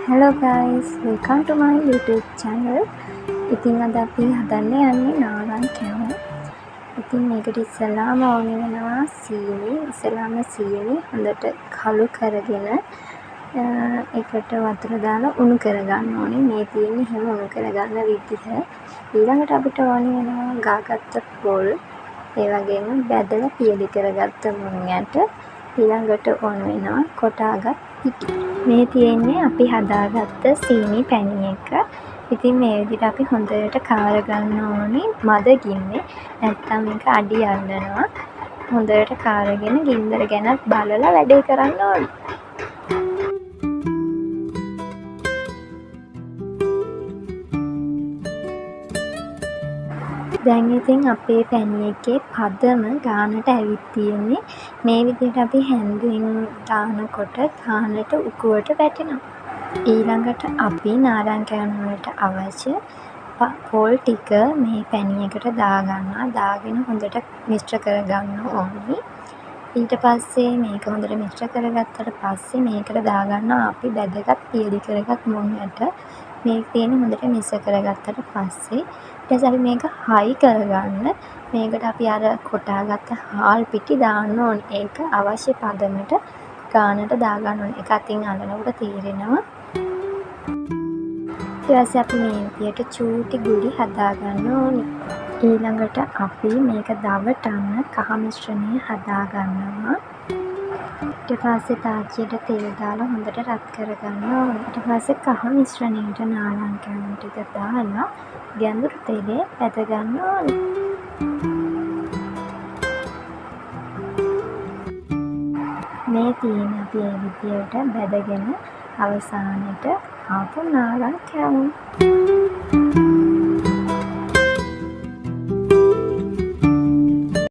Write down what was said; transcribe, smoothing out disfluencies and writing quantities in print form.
Hello guys, welcome to my YouTube channel. ඉතින් අද අපි හදන්න යන්නේ නාරං කැවුම්. ඉතින් මේකට ඉස්සෙල්ලාම ඕනේ වෙනවා සීනි. ඉස්සෙල්ලාම සීනි හොඳට කළු කරගෙන ඒකට වතුර දාලා උණු කරගන්න ඕනේ. මේ තියෙන්නේ හැම උණු කරගන්න විදිහ. ඊළඟට අපිට ඕනේ වෙනවා ගාගත්ත පොල්. ඒ වගේම බැදලා පියලි කරගත්ත මුං යට. ඊළඟට ඕන වෙනවා කොටාගත් පිටි. මේ තියෙන්නේ අපි හදාගත්ත සීනි පැණි එක. ඉතින් මේ විදිහට අපි හොඳට කාර ගන්න ඕනේ මද ගින්නේ. නැත්නම් මේක අඩි යන්නනවා. හොඳට කාරගෙන ගින්දර ගැනත් බලලා වැඩේ කරන්න ඕනේ. දැන් ඉතින් අපේ පැණි එකේ පදම ගානට ඇවිත් තියෙන්නේ. මේ විදිහට අපි හැන්දුවෙන් දානකොට ගානට උකුවට වැටෙනවා. ඊළඟට අපි නාරං කැවුම් වලට අවශ්‍ය පොල් ටික මේ පැණි එකට දාගන්නවා. දාගෙන හොඳට මිශ්‍ර කරගන්න ඕනේ. ඊට පස්සේ මේක හොඳට මිශ්‍ර කරගත්තට පස්සේ මේකට දාගන්නවා අපි බැදගත් පියලි කරගත් මුං යට. මේක තියෙන හොඳට මිශ්‍ර කරගත්තට පස්සේ ඊට පස්සේ අපි මේක හයි කරගන්න මේකට අපි අර කොටාගත්ත හාල් පිටි දාන්න ඕනේ. ඒක අවශ්‍ය පදමට ගානට දාගන්න ඕනේ. ඒක අතින් අල්ලනකොට තේරෙනවා. ඊට පස්සේ අපි මේ විදියට චූටි ගුලි හදාගන්න ඕනේ. ඊළඟට අපි මේක දවටන්න කහ මිශ්‍රණය හදාගන්නවා. ඊට පස්සේ තාච්චියට තෙල් දාලා හොඳට රත් කරගන්න ඕනේ. ඊට පස්සේ කහ මිශ්‍රණයට නාරං කැවුම් ටික දාලා ගැඹුරු තෙලේ ඇද ගන්න ඕනේ. මේ තියෙන අපි මේ විදියට බැදගෙන අවසානයේ ආපු නාරං කැවුම්.